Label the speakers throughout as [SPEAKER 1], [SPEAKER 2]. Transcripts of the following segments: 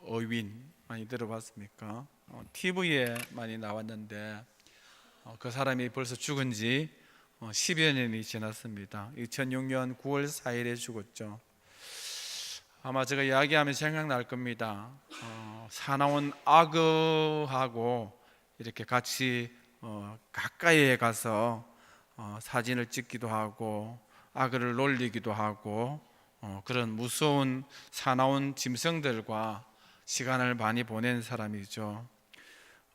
[SPEAKER 1] 어윈 많이 들어봤습니까? TV에 많이 나왔는데 그 사람이 벌써 죽은 지 10여 년이 지났습니다. 2006년 9월 4일에 죽었죠. 아마 제가 이야기하면 생각날 겁니다. 사나운 악어하고 이렇게 같이 가까이에 가서 사진을 찍기도 하고 악어를 놀리기도 하고 그런 무서운 사나운 짐승들과 시간을 많이 보낸 사람이죠.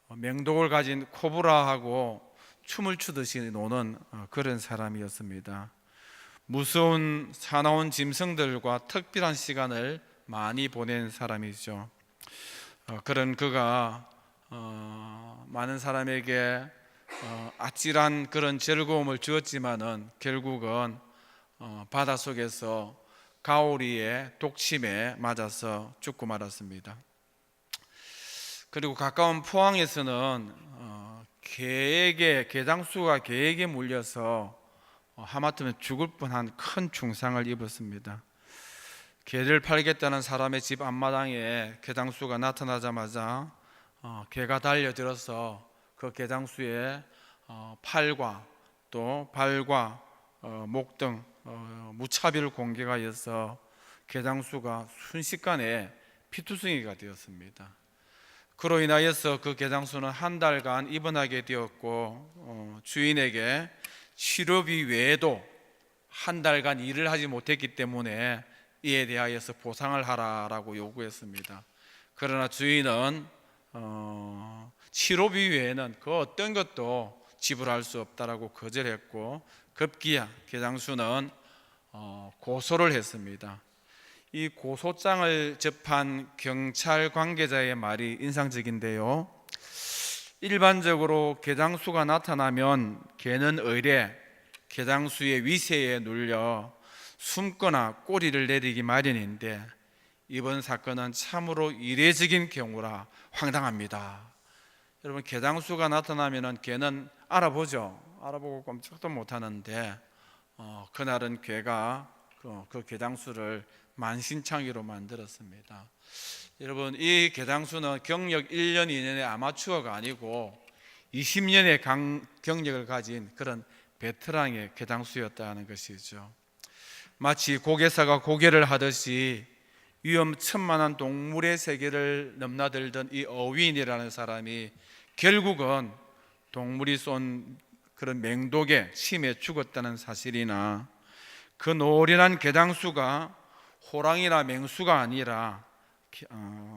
[SPEAKER 1] 맹독을 가진 코브라하고 춤을 추듯이 노는 그런 사람이었습니다. 무서운 사나운 짐승들과 특별한 시간을 많이 보낸 사람이죠. 그런 그가 많은 사람에게 아찔한 그런 즐거움을 주었지만은 결국은 바닷속에서 가오리의 독침에 맞아서 죽고 말았습니다. 그리고 가까운 포항에서는 개장수가 개에게 물려서 하마터면 죽을 뻔한 큰 중상을 입었습니다. 개를 팔겠다는 사람의 집 앞마당에 개장수가 나타나자마자 개가 달려들어서 그 개장수의 팔과 또 발과 목 등 무차별 공격하여서 개장수가 순식간에 피투성이가 되었습니다. 그로 인하여서 그 개장수는 한 달간 입원하게 되었고 주인에게 치료비 외에도 한 달간 일을 하지 못했기 때문에 이에 대하여서 보상을 하라라고 요구했습니다. 그러나 주인은 치료비 외에는 그 어떤 것도 지불할 수 없다라고 거절했고 급기야 개장수는 고소를 했습니다. 이 고소장을 접한 경찰 관계자의 말이 인상적인데요. 일반적으로 개장수가 나타나면 개는 의례 개장수의 위세에 눌려 숨거나 꼬리를 내리기 마련인데 이번 사건은 참으로 이례적인 경우라 황당합니다. 여러분, 개장수가 나타나면 개는 알아보고 꼼짝도 못하는데 그날은 개가 그 개장수를 만신창이로 만들었습니다. 여러분, 이 개장수는 경력 1년, 2년의 아마추어가 아니고 20년의 경력을 가진 그런 베테랑의 개장수였다는 것이죠. 마치 고개사가 고개를 하듯이 위험천만한 동물의 세계를 넘나들던 이 어윈이라는 사람이 결국은 동물이 쏜 그런 맹독에 침에 죽었다는 사실이나 그 노련한 개장수가 호랑이나 맹수가 아니라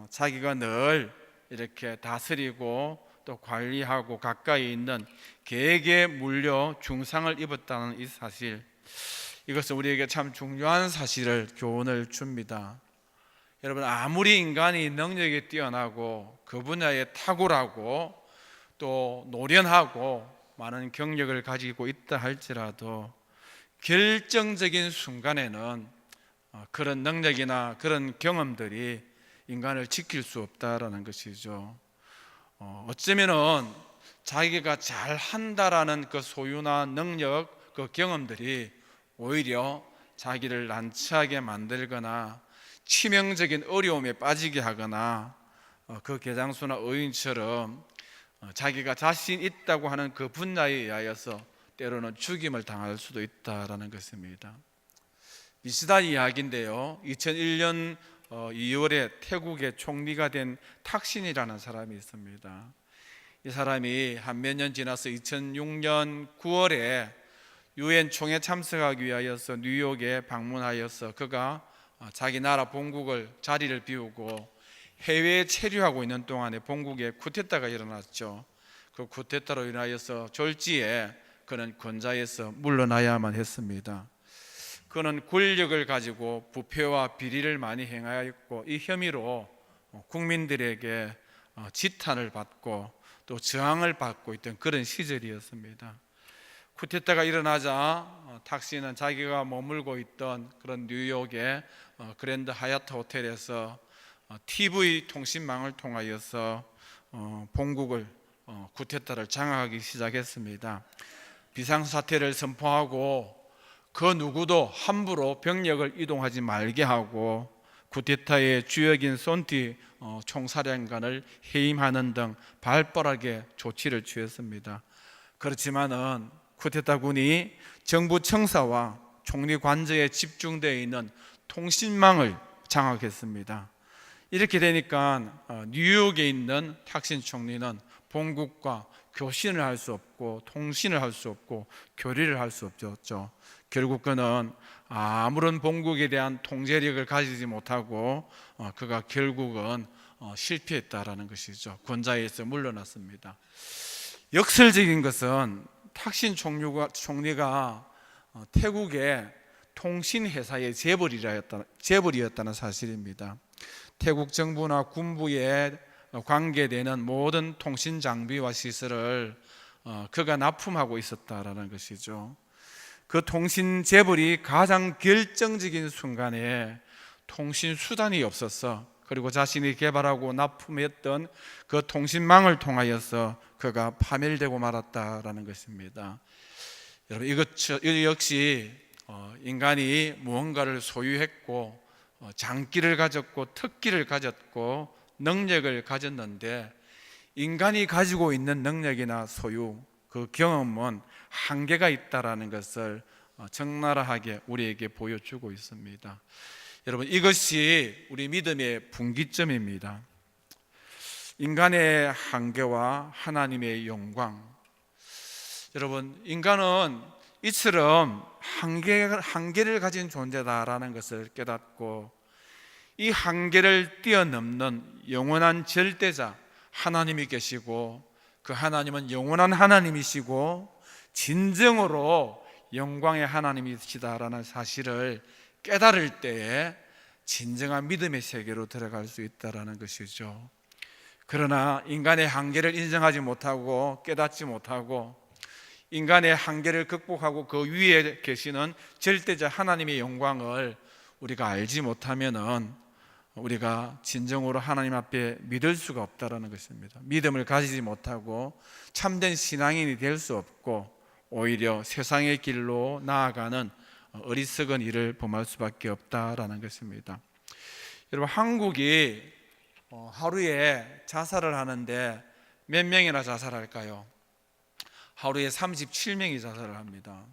[SPEAKER 1] 자기가 늘 이렇게 다스리고 또 관리하고 가까이 있는 개에게 물려 중상을 입었다는 이 사실, 이것은 우리에게 참 중요한 사실을 교훈을 줍니다. 여러분, 아무리 인간이 능력이 뛰어나고 그 분야에 탁월하고 또 노련하고 많은 경력을 가지고 있다 할지라도 결정적인 순간에는 그런 능력이나 그런 경험들이 인간을 지킬 수 없다라는 것이죠. 어쩌면은 자기가 잘 한다라는 그 소유나 능력, 그 경험들이 오히려 자기를 난처하게 만들거나 치명적인 어려움에 빠지게 하거나 그 개장수나 어인처럼 자기가 자신 있다고 하는 그 분야에 의하여서 때로는 죽임을 당할 수도 있다라는 것입니다. 비슷한 이야기인데요. 2001년 2월에 태국의 총리가 된 탁신이라는 사람이 있습니다. 이 사람이 한 몇 년 지나서 2006년 9월에 유엔 총회 참석하기 위하여서 뉴욕에 방문하여서 그가 자기 나라 본국을 자리를 비우고 해외에 체류하고 있는 동안에 본국에 쿠데타가 일어났죠. 그 쿠데타로 인하여서 졸지에 그는 권좌에서 물러나야만 했습니다. 그는 권력을 가지고 부패와 비리를 많이 행하였고 이 혐의로 국민들에게 지탄을 받고 또 저항을 받고 있던 그런 시절이었습니다. 쿠데타가 일어나자 탁신은 자기가 머물고 있던 그런 뉴욕의 그랜드 하얏트 호텔에서 TV 통신망을 통하여서 본국을 쿠데타를 장악하기 시작했습니다. 비상사태를 선포하고 그 누구도 함부로 병력을 이동하지 말게 하고 쿠데타의 주역인 손티 총사령관을 해임하는 등 발빠르게 조치를 취했습니다. 그렇지만은 쿠데타군이 정부 청사와 총리 관저에 집중되어 있는 통신망을 장악했습니다. 이렇게 되니까 뉴욕에 있는 탁신 총리는 본국과 교신을 할 수 없고 통신을 할 수 없고 교류를 할 수 없었죠. 결국 그는 아무런 본국에 대한 통제력을 가지지 못하고 그가 결국은 실패했다라는 것이죠. 권좌에서 물러났습니다. 역설적인 것은 탁신 총리가 태국의 통신회사의 재벌이었다는 사실입니다. 태국 정부나 군부에 관계되는 모든 통신 장비와 시설을 그가 납품하고 있었다라는 것이죠. 그 통신 재벌이 가장 결정적인 순간에 통신 수단이 없어서 그리고 자신이 개발하고 납품했던 그 통신망을 통하여서 그가 파멸되고 말았다라는 것입니다. 여러분, 이것 역시 인간이 무언가를 소유했고 장기를 가졌고 특기를 가졌고 능력을 가졌는데 인간이 가지고 있는 능력이나 소유, 그 경험은 한계가 있다라는 것을 적나라하게 우리에게 보여주고 있습니다. 여러분, 이것이 우리 믿음의 분기점입니다. 인간의 한계와 하나님의 영광. 여러분, 인간은 이처럼 한계를 가진 존재다라는 것을 깨닫고 이 한계를 뛰어넘는 영원한 절대자 하나님이 계시고 그 하나님은 영원한 하나님이시고 진정으로 영광의 하나님이시다라는 사실을 깨달을 때에 진정한 믿음의 세계로 들어갈 수 있다라는 것이죠. 그러나 인간의 한계를 인정하지 못하고 깨닫지 못하고 인간의 한계를 극복하고 그 위에 계시는 절대자 하나님의 영광을 우리가 알지 못하면은 우리가 진정으로 하나님 앞에 믿을 수가 없다라는 것입니다. 믿음을 가지지 못하고 참된 신앙인이 될 수 없고 오히려 세상의 길로 나아가는 어리석은 일을 범할 수밖에 없다라는 것입니다. 여러분, 한국이 하루에 자살을 하는데 몇 명이나 자살할까요? 하루에 37명이 자살을 합니다.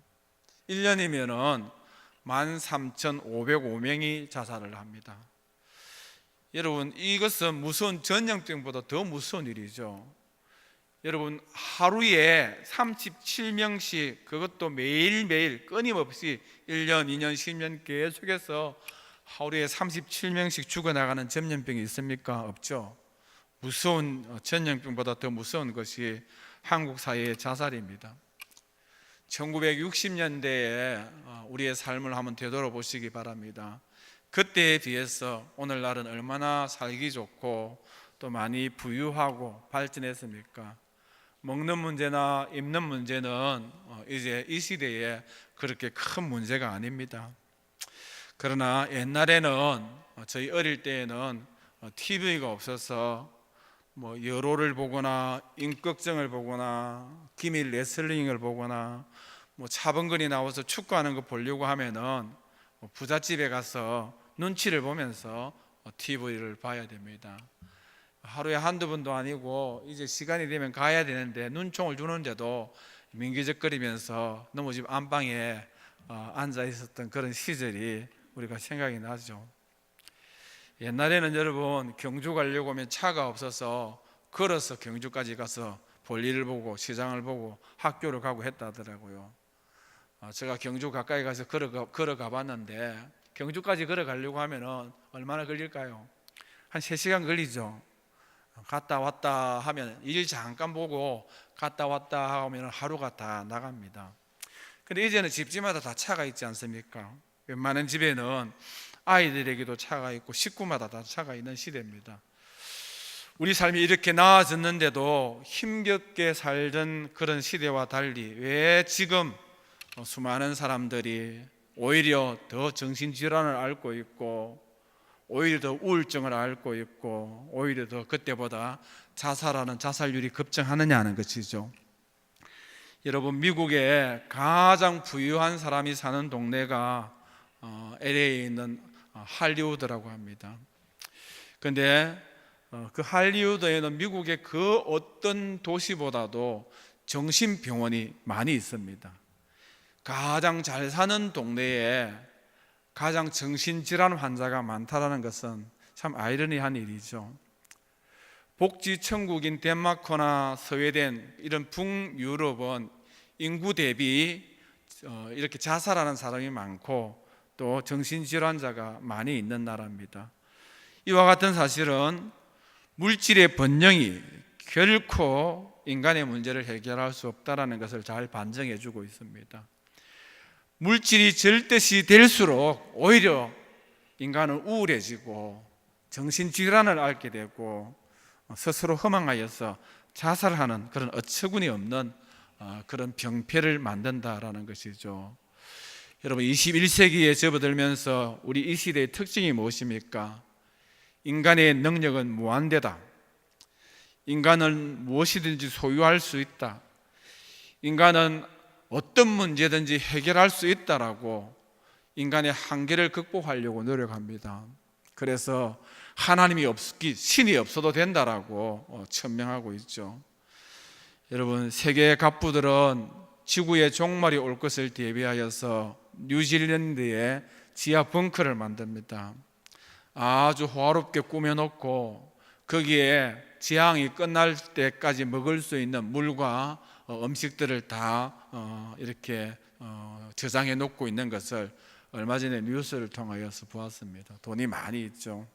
[SPEAKER 1] 1년이면은 13,505명이 자살을 합니다. 여러분, 이것은 무서운 전염병보다 더 무서운 일이죠. 여러분, 하루에 37명씩, 그것도 매일매일 끊임없이 1년, 2년, 10년 계속해서 하루에 37명씩 죽어나가는 전염병이 있습니까? 없죠. 무서운 전염병보다 더 무서운 것이 한국 사회의 자살입니다. 1960년대에 우리의 삶을 한번 되돌아보시기 바랍니다. 그때에 비해서 오늘날은 얼마나 살기 좋고 또 많이 부유하고 발전했습니까? 먹는 문제나 입는 문제는 이제 이 시대에 그렇게 큰 문제가 아닙니다. 그러나 옛날에는 저희 어릴 때에는 TV가 없어서 여로를 보거나 임꺽정을 보거나 기밀 레슬링을 보거나 차범근이 나와서 축구하는 거 보려고 하면은 부잣집에 가서 눈치를 보면서 TV를 봐야 됩니다. 하루에 한두 번도 아니고 이제 시간이 되면 가야 되는데 눈총을 주는데도 민기적거리면서 너무 집 안방에 앉아 있었던 그런 시절이 우리가 생각이 나죠. 옛날에는 여러분, 경주 가려고 하면 차가 없어서 걸어서 경주까지 가서 볼일을 보고 시장을 보고 학교를 가고 했다더라고요. 제가 경주 가까이 가서 걸어가 봤는데 경주까지 걸어가려고 하면 얼마나 걸릴까요? 한 3시간 걸리죠. 갔다 왔다 하면 일 잠깐 보고 갔다 왔다 하면 하루가 다 나갑니다. 근데 이제는 집집마다 다 차가 있지 않습니까? 웬만한 집에는 아이들에게도 차가 있고 식구마다 다 차가 있는 시대입니다. 우리 삶이 이렇게 나아졌는데도 힘겹게 살던 그런 시대와 달리 왜 지금 수많은 사람들이 오히려 더 정신질환을 앓고 있고 오히려 더 우울증을 앓고 있고 오히려 더 그때보다 자살하는 자살률이 급증하느냐는 것이죠. 여러분, 미국의 가장 부유한 사람이 사는 동네가 LA에 있는 할리우드라고 합니다. 그런데 그 할리우드에는 미국의 그 어떤 도시보다도 정신병원이 많이 있습니다. 가장 잘 사는 동네에 가장 정신질환 환자가 많다는 것은 참 아이러니한 일이죠. 복지천국인 덴마크나 스웨덴 이런 북유럽은 인구 대비 이렇게 자살하는 사람이 많고 또 정신질환자가 많이 있는 나라입니다. 이와 같은 사실은 물질의 번영이 결코 인간의 문제를 해결할 수 없다는 것을 잘 반증해 주고 있습니다. 물질이 절대시 될수록 오히려 인간은 우울해지고 정신질환을 앓게 되고 스스로 허망하여서 자살하는 그런 어처구니 없는 그런 병폐를 만든다라는 것이죠. 여러분, 21세기에 접어들면서 우리 이 시대의 특징이 무엇입니까? 인간의 능력은 무한대다. 인간은 무엇이든지 소유할 수 있다. 인간은 어떤 문제든지 해결할 수 있다라고 인간의 한계를 극복하려고 노력합니다. 그래서 하나님이 없기, 신이 없어도 된다라고 천명하고 있죠. 여러분, 세계의 갑부들은 지구의 종말이 올 것을 대비하여서 뉴질랜드에 지하 벙커를 만듭니다. 아주 호화롭게 꾸며놓고 거기에 지향이 끝날 때까지 먹을 수 있는 물과 음식들을 다 이렇게 저장해 놓고 있는 것을 얼마 전에 뉴스를 통하여서 보았습니다. 돈이 많이 있죠.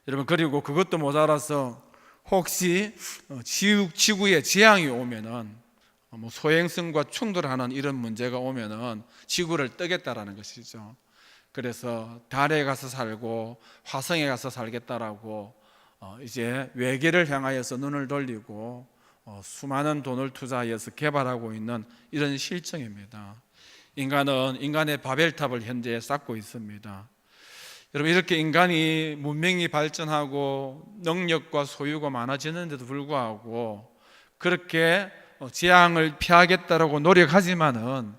[SPEAKER 1] 여러분, 그리고 그것도 모자라서 혹시 지구에 재앙이 오면은 소행성과 충돌하는 이런 문제가 오면은 지구를 뜨겠다라는 것이죠. 그래서 달에 가서 살고 화성에 가서 살겠다라고 이제 외계를 향하여서 눈을 돌리고 수많은 돈을 투자하여서 개발하고 있는 이런 실정입니다. 인간은 인간의 바벨탑을 현재 쌓고 있습니다. 여러분, 이렇게 인간이 문명이 발전하고 능력과 소유가 많아지는데도 불구하고 그렇게 재앙을 피하겠다라고 노력하지만은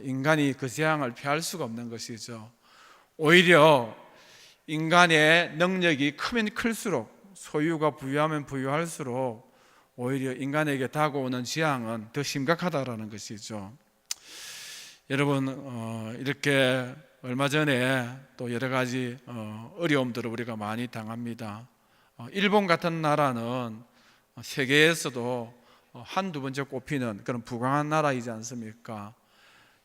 [SPEAKER 1] 인간이 그 재앙을 피할 수가 없는 것이죠. 오히려 인간의 능력이 크면 클수록, 소유가 부유하면 부유할수록 오히려 인간에게 다가오는 재앙은 더 심각하다라는 것이죠. 여러분, 이렇게 얼마 전에 또 여러 가지 어려움들을 우리가 많이 당합니다. 일본 같은 나라는 세계에서도 한두 번째 꼽히는 그런 부강한 나라이지 않습니까?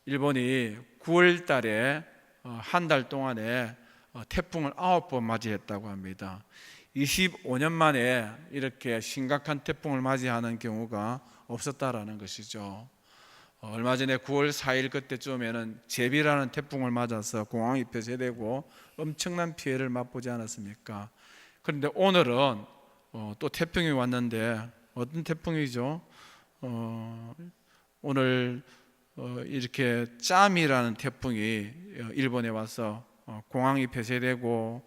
[SPEAKER 1] 일본이 9월 달에 한 달 동안에 태풍을 9번 맞이했다고 합니다. 25년 만에 이렇게 심각한 태풍을 맞이하는 경우가 없었다라는 것이죠. 얼마 전에 9월 4일 그때쯤에는 제비라는 태풍을 맞아서 공항이 폐쇄되고 엄청난 피해를 맛보지 않았습니까? 그런데 오늘은 또 태풍이 왔는데 어떤 태풍이죠? 오늘 이렇게 짬이라는 태풍이 일본에 와서 공항이 폐쇄되고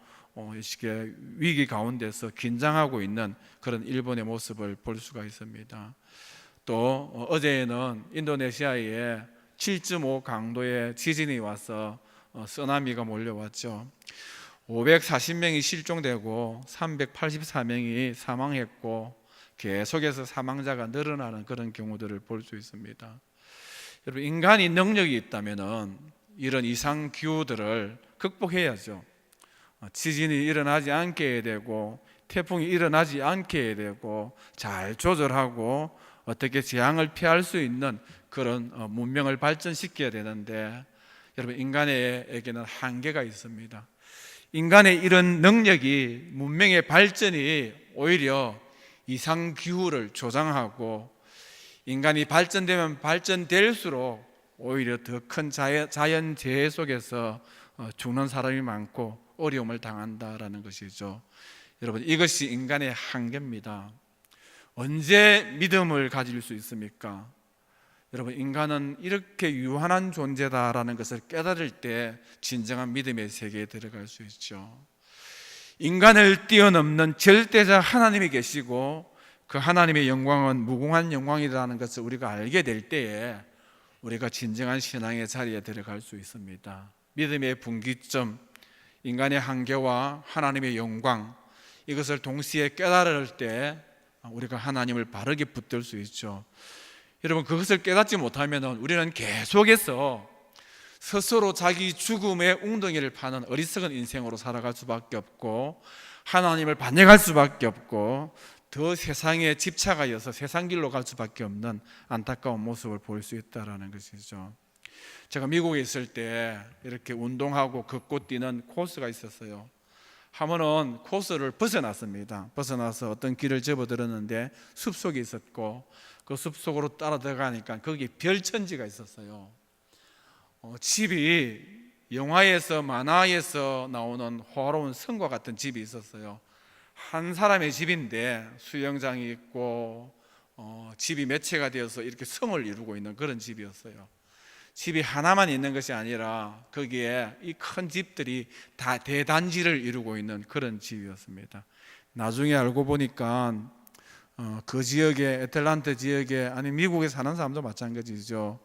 [SPEAKER 1] 이렇게 위기 가운데서 긴장하고 있는 그런 일본의 모습을 볼 수가 있습니다. 또 어제는 인도네시아에 7.5 강도의 지진이 와서 쓰나미가 몰려왔죠. 540명이 실종되고 384명이 사망했고 계속해서 사망자가 늘어나는 그런 경우들을 볼 수 있습니다. 여러분, 인간이 능력이 있다면 이런 이상 기후들을 극복해야죠. 지진이 일어나지 않게 해야 되고 태풍이 일어나지 않게 해야 되고 잘 조절하고 어떻게 재앙을 피할 수 있는 그런 문명을 발전시켜야 되는데 여러분, 인간에게는 한계가 있습니다. 인간의 이런 능력이, 문명의 발전이 오히려 이상 기후를 조장하고 인간이 발전되면 발전될수록 오히려 더 큰 자연 재해 속에서 죽는 사람이 많고 어려움을 당한다라는 것이죠. 여러분, 이것이 인간의 한계입니다. 언제 믿음을 가질 수 있습니까? 여러분, 인간은 이렇게 유한한 존재다라는 것을 깨달을 때 진정한 믿음의 세계에 들어갈 수 있죠. 인간을 뛰어넘는 절대자 하나님이 계시고 그 하나님의 영광은 무궁한 영광이라는 것을 우리가 알게 될 때에 우리가 진정한 신앙의 자리에 들어갈 수 있습니다. 믿음의 분기점, 인간의 한계와 하나님의 영광, 이것을 동시에 깨달을 때 우리가 하나님을 바르게 붙들 수 있죠. 여러분, 그것을 깨닫지 못하면 우리는 계속해서 스스로 자기 죽음의 웅덩이를 파는 어리석은 인생으로 살아갈 수밖에 없고, 하나님을 반역할 수밖에 없고, 더 세상에 집착하여서 세상 길로 갈 수밖에 없는 안타까운 모습을 보일 수 있다는 것이죠. 제가 미국에 있을 때 이렇게 운동하고 걷고 뛰는 코스가 있었어요. 한 번은 코스를 벗어났습니다. 벗어나서 어떤 길을 접어들었는데 숲속에 있었고, 그 숲속으로 따라 들어가니까 거기 별천지가 있었어요. 집이 영화에서, 만화에서 나오는 호화로운 성과 같은 집이 있었어요. 한 사람의 집인데 수영장이 있고 집이 매체가 되어서 이렇게 성을 이루고 있는 그런 집이었어요. 집이 하나만 있는 것이 아니라 거기에 이 큰 집들이 다 대단지를 이루고 있는 그런 집이었습니다. 나중에 알고 보니까 그 지역에, 애틀란타 지역에, 아니 미국에 사는 사람도 마찬가지죠.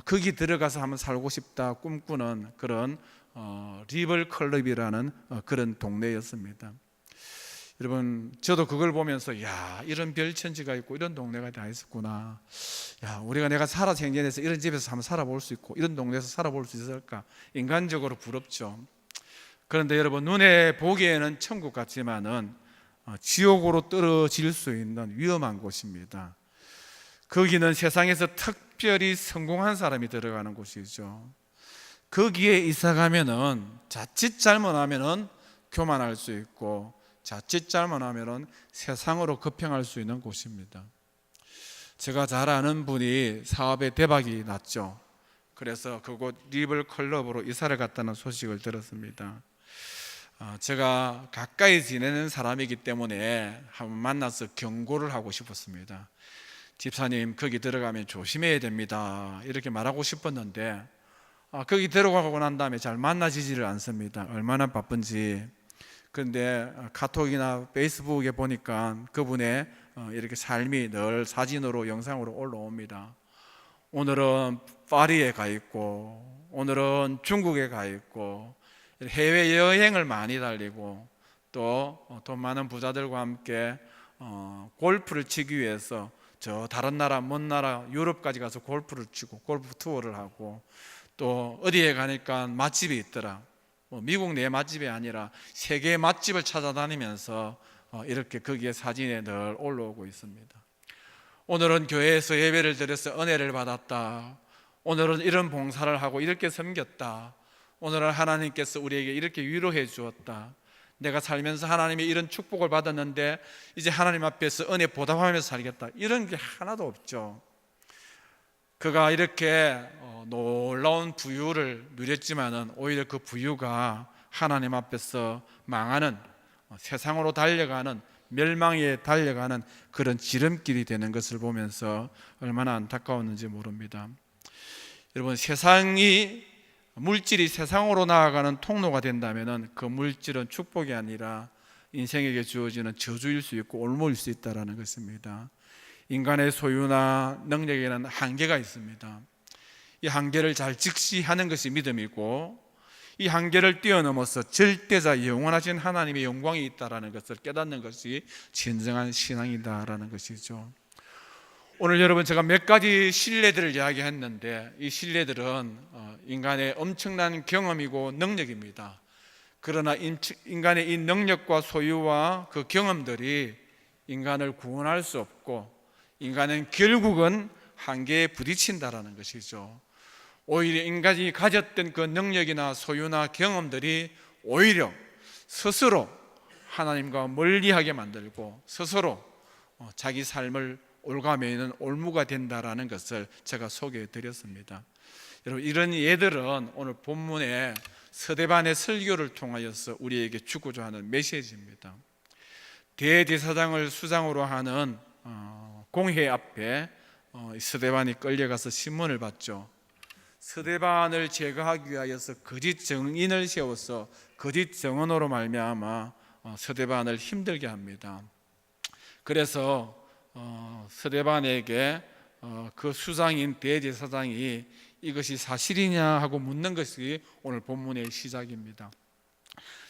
[SPEAKER 1] 거기 들어가서 한번 살고 싶다 꿈꾸는 그런 리벌 클럽이라는 그런 동네였습니다. 여러분, 저도 그걸 보면서 야, 이런 별천지가 있고 이런 동네가 다 있었구나. 야, 내가 살아 생전에서 이런 집에서 한번 살아볼 수 있고 이런 동네에서 살아볼 수 있을까? 인간적으로 부럽죠. 그런데 여러분, 눈에 보기에는 천국 같지만은 지옥으로 떨어질 수 있는 위험한 곳입니다. 거기는 세상에서 특별히 성공한 사람이 들어가는 곳이죠. 거기에 이사 가면은 자칫 잘못하면은 교만할 수 있고, 자칫 잘못하면은 세상으로 급행할 수 있는 곳입니다. 제가 잘 아는 분이 사업에 대박이 났죠. 그래서 그곳 리벌 클럽으로 이사를 갔다는 소식을 들었습니다. 제가 가까이 지내는 사람이기 때문에 한번 만나서 경고를 하고 싶었습니다. 집사님, 거기 들어가면 조심해야 됩니다, 이렇게 말하고 싶었는데 거기 들어가고 난 다음에 잘 만나지지를 않습니다. 얼마나 바쁜지. 그런데 카톡이나 페이스북에 보니까 그분의 이렇게 삶이 늘 사진으로, 영상으로 올라옵니다. 오늘은 파리에 가 있고, 오늘은 중국에 가 있고, 해외여행을 많이 달리고, 또 돈 많은 부자들과 함께 골프를 치기 위해서 저 다른 나라, 먼 나라 유럽까지 가서 골프를 치고 골프 투어를 하고, 또 어디에 가니까 맛집이 있더라. 미국 내 맛집이 아니라 세계 맛집을 찾아다니면서 이렇게 거기에 사진에 늘 올라오고 있습니다. 오늘은 교회에서 예배를 드려서 은혜를 받았다. 오늘은 이런 봉사를 하고 이렇게 섬겼다. 오늘은 하나님께서 우리에게 이렇게 위로해 주었다. 내가 살면서 하나님의 이런 축복을 받았는데 이제 하나님 앞에서 은혜 보답하면서 살겠다. 이런 게 하나도 없죠. 그가 이렇게 놀라운 부유를 누렸지만은 오히려 그 부유가 하나님 앞에서 망하는, 세상으로 달려가는, 멸망에 달려가는 그런 지름길이 되는 것을 보면서 얼마나 안타까웠는지 모릅니다. 여러분, 물질이 세상으로 나아가는 통로가 된다면은 그 물질은 축복이 아니라 인생에게 주어지는 저주일 수 있고 올무일 수 있다는 것입니다. 인간의 소유나 능력에는 한계가 있습니다. 이 한계를 잘 직시하는 것이 믿음이고, 이 한계를 뛰어넘어서 절대자 영원하신 하나님의 영광이 있다는 것을 깨닫는 것이 진정한 신앙이다라는 것이죠. 오늘 여러분, 제가 몇 가지 신뢰들을 이야기했는데 이 신뢰들은 인간의 엄청난 경험이고 능력입니다. 그러나 인간의 이 능력과 소유와 그 경험들이 인간을 구원할 수 없고, 인간은 결국은 한계에 부딪힌다라는 것이죠. 오히려 인간이 가졌던 그 능력이나 소유나 경험들이 오히려 스스로 하나님과 멀리하게 만들고 스스로 자기 삶을 올가매는 올무가 된다라는 것을 제가 소개해 드렸습니다. 여러분, 이런 예들은 오늘 본문의 서대반의 설교를 통하여서 우리에게 주고자 하는 메시지입니다. 대제사장을 수장으로 하는 공회 앞에 서대반이 끌려가서 신문을 받죠. 서대반을 제거하기 위하여서 거짓 증인을 세워서 거짓 증언으로 말미암아 서대반을 힘들게 합니다. 그래서 서대반에게 그 수장인 대제사장이 이것이 사실이냐 하고 묻는 것이 오늘 본문의 시작입니다.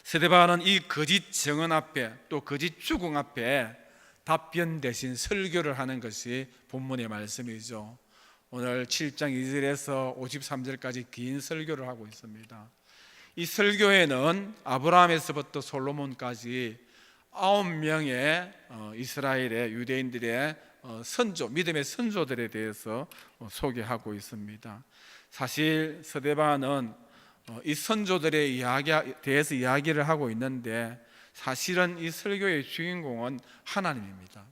[SPEAKER 1] 스데반은 이 거짓 증언 앞에 또 거짓 죽음 앞에 답변 대신 설교를 하는 것이 본문의 말씀이죠. 오늘 7장 2절에서 53절까지 긴 설교를 하고 있습니다. 이 설교에는 아브라함에서부터 솔로몬까지 9명의 이스라엘의 유대인들의 선조, 믿음의 선조들에 대해서 소개하고 있습니다. 사실 스데반은 이 선조들의 대해서 이야기를 하고 있는데 사실은 이 설교의 주인공은 하나님입니다.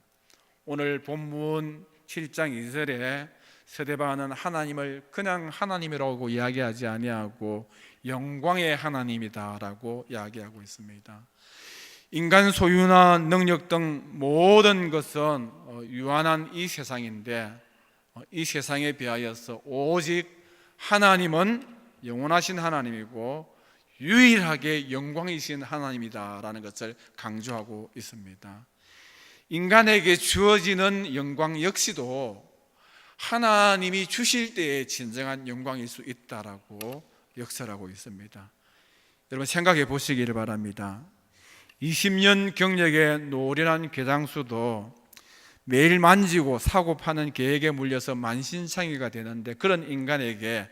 [SPEAKER 1] 오늘 본문 7장 2절에 스데반은 하나님을 그냥 하나님이라고 이야기하지 아니하고 영광의 하나님이다라고 이야기하고 있습니다. 인간 소유나 능력 등 모든 것은 유한한 이 세상인데 이 세상에 비하여서 오직 하나님은 영원하신 하나님이고 유일하게 영광이신 하나님이다라는 것을 강조하고 있습니다. 인간에게 주어지는 영광 역시도 하나님이 주실 때의 진정한 영광일 수 있다라고 역설하고 있습니다. 여러분 생각해 보시기를 바랍니다. 20년 경력의 노련한 괴장수도 매일 만지고 사고 파는 계획에 물려서 만신창이가 되는데 그런 인간에게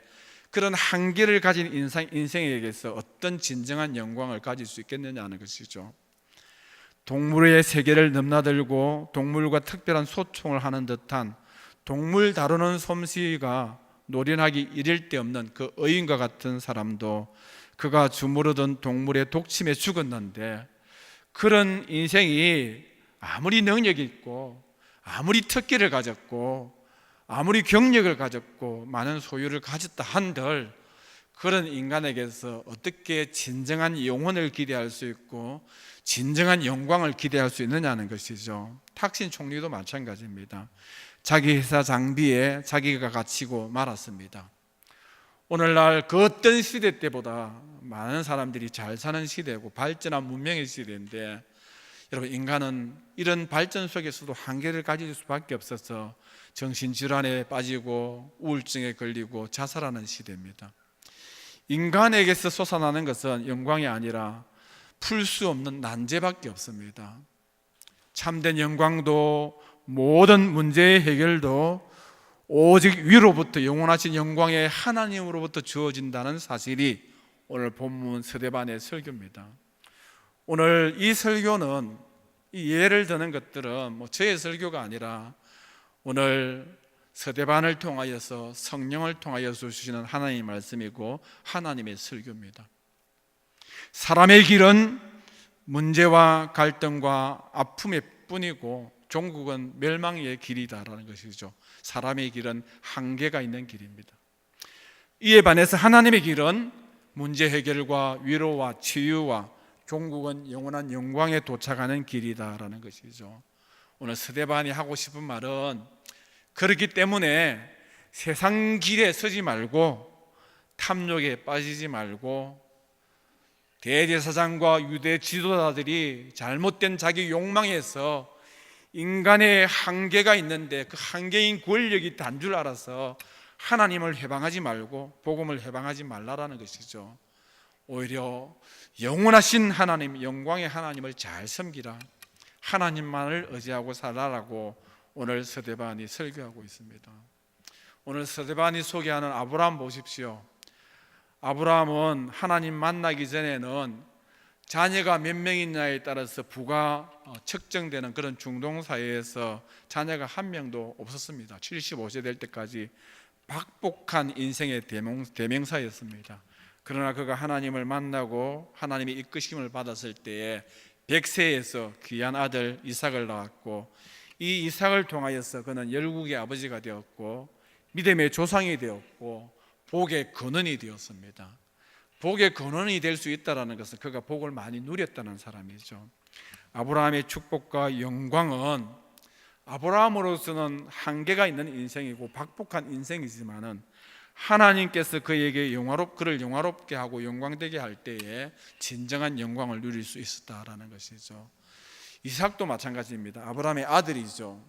[SPEAKER 1] 그런 한계를 가진 인생에게서 어떤 진정한 영광을 가질 수 있겠느냐는 것이죠. 동물의 세계를 넘나들고 동물과 특별한 소통을 하는 듯한 동물 다루는 솜씨가 노련하기 이를 데 없는 그 의인과 같은 사람도 그가 주무르던 동물의 독침에 죽었는데 그런 인생이 아무리 능력이 있고 아무리 특기를 가졌고 아무리 경력을 가졌고 많은 소유를 가졌다 한들 그런 인간에게서 어떻게 진정한 영혼을 기대할 수 있고 진정한 영광을 기대할 수 있느냐는 것이죠. 탁신 총리도 마찬가지입니다. 자기 회사 장비에 자기가 갇히고 말았습니다. 오늘날 그 어떤 시대 때보다 많은 사람들이 잘 사는 시대고 발전한 문명의 시대인데 여러분 인간은 이런 발전 속에서도 한계를 가질 수밖에 없어서 정신질환에 빠지고 우울증에 걸리고 자살하는 시대입니다. 인간에게서 솟아나는 것은 영광이 아니라 풀 수 없는 난제밖에 없습니다. 참된 영광도 모든 문제의 해결도 오직 위로부터 영원하신 영광의 하나님으로부터 주어진다는 사실이 오늘 본문 스데반의 설교입니다. 오늘 이 설교는 이 예를 드는 것들은 저의 설교가 아니라 오늘 스데반을 통하여서 성령을 통하여서 주시는 하나님의 말씀이고 하나님의 설교입니다. 사람의 길은 문제와 갈등과 아픔의 뿐이고 종국은 멸망의 길이다라는 것이죠. 사람의 길은 한계가 있는 길입니다. 이에 반해서 하나님의 길은 문제 해결과 위로와 치유와 종국은 영원한 영광에 도착하는 길이다라는 것이죠. 오늘 스데반이 하고 싶은 말은 그렇기 때문에 세상 길에 서지 말고 탐욕에 빠지지 말고 대제사장과 유대 지도자들이 잘못된 자기 욕망에서 인간의 한계가 있는데 그 한계인 권력이 단 줄 알아서 하나님을 해방하지 말고 복음을 해방하지 말라라는 것이죠. 오히려 영원하신 하나님, 영광의 하나님을 잘 섬기라, 하나님만을 의지하고 살아라고 오늘 스데반이 설교하고 있습니다. 오늘 스데반이 소개하는 아브라함 보십시오. 아브라함은 하나님 만나기 전에는 자녀가 몇 명이냐에 따라서 부가 측정되는 그런 중동 사회에서 자녀가 한 명도 없었습니다. 75세 될 때까지 박복한 인생의 대명사였습니다. 그러나 그가 하나님을 만나고 하나님의 이끄심을 받았을 때에 100세에서 귀한 아들 이삭을 낳았고 이 이삭을 통하여서 그는 열국의 아버지가 되었고 믿음의 조상이 되었고 복의 근원이 되었습니다. 복의 근원이 될 수 있다는 것은 그가 복을 많이 누렸다는 사람이죠. 아브라함의 축복과 영광은 아브라함으로서는 한계가 있는 인생이고 박복한 인생이지만은 하나님께서 그에게 그를 영화롭게 하고 영광되게 할 때에 진정한 영광을 누릴 수 있었다라는 것이죠. 이삭도 마찬가지입니다. 아브라함의 아들이죠.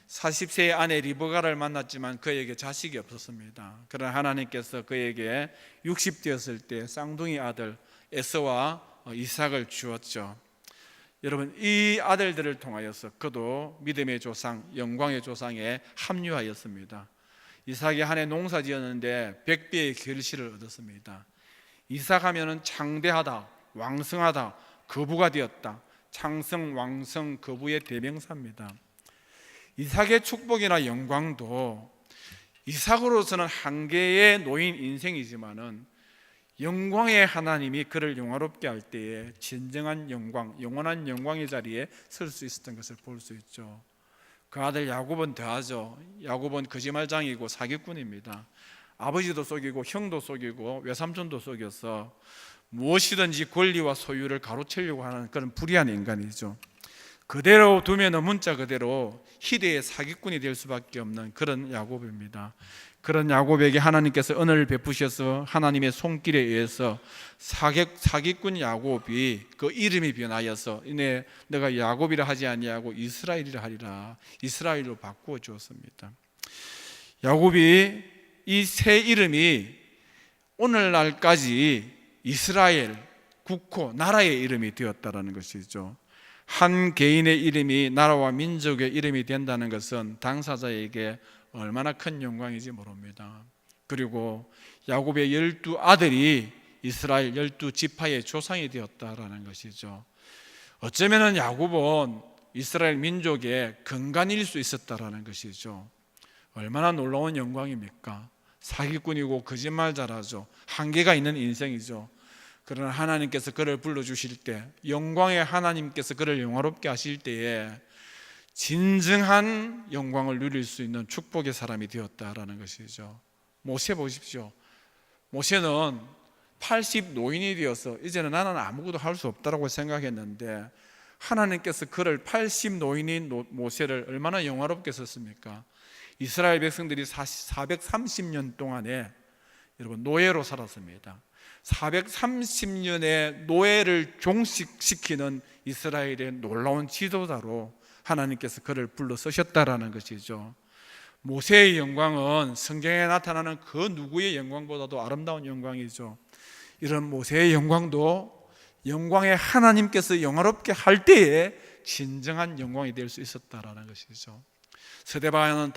[SPEAKER 1] 40세의 아내 리브가를 만났지만 그에게 자식이 없었습니다. 그러나 하나님께서 그에게 60 되었을 때 쌍둥이 아들 에서와 이삭을 주었죠. 여러분, 이 아들들을 통하여서 그도 믿음의 조상, 영광의 조상에 합류하였습니다. 이삭이 한 해 농사 지었는데 100배의 결실을 얻었습니다. 이삭 하면은 창대하다, 왕성하다, 거부가 되었다. 창성, 왕성, 거부의 대명사입니다. 이삭의 축복이나 영광도 이삭으로서는 한계의 노인 인생이지만은 영광의 하나님이 그를 영화롭게 할 때에 진정한 영광, 영원한 영광의 자리에 설 수 있었던 것을 볼 수 있죠. 그 아들 야곱은 더하죠. 야곱은 거짓말장이고 사기꾼입니다. 아버지도 속이고 형도 속이고 외삼촌도 속여서 무엇이든지 권리와 소유를 가로채려고 하는 그런 불의한 인간이죠. 그대로 두면 문자 그대로 희대의 사기꾼이 될 수밖에 없는 그런 야곱입니다. 그런 야곱에게 하나님께서 은혜를 베푸셔서 하나님의 손길에 의해서 사기꾼 야곱이 그 이름이 변하여서 이내 내가 야곱이라 하지 아니하고 이스라엘이라 하리라, 이스라엘로 바꾸어 주었습니다. 야곱이 이 새 이름이 오늘날까지 이스라엘, 국호, 나라의 이름이 되었다는 것이죠. 한 개인의 이름이 나라와 민족의 이름이 된다는 것은 당사자에게 얼마나 큰 영광인지 모릅니다. 그리고 야곱의 12아들이 이스라엘 12지파의 조상이 되었다라는 것이죠. 어쩌면 야곱은 이스라엘 민족의 근간일 수 있었다라는 것이죠. 얼마나 놀라운 영광입니까? 사기꾼이고 거짓말 잘하죠. 한계가 있는 인생이죠. 그러나 하나님께서 그를 불러주실 때, 영광의 하나님께서 그를 영화롭게 하실 때에 진정한 영광을 누릴 수 있는 축복의 사람이 되었다라는 것이죠. 모세 보십시오. 모세는 80 노인이 되어서 이제는 나는 아무것도 할 수 없다라고 생각했는데 하나님께서 그를 80 노인인 모세를 얼마나 영화롭게 썼습니까? 이스라엘 백성들이 430년 동안에 여러분 노예로 살았습니다. 430년의 노예를 종식시키는 이스라엘의 놀라운 지도자로 하나님께서 그를 불러 쓰셨다라는 것이죠. 모세의 영광은 성경에 나타나는 그 누구의 영광보다도 아름다운 영광이죠. 이런 모세의 영광도 영광의 하나님께서 영화롭게 할 때에 진정한 영광이 될 수 있었다라는 것이죠. 스데반은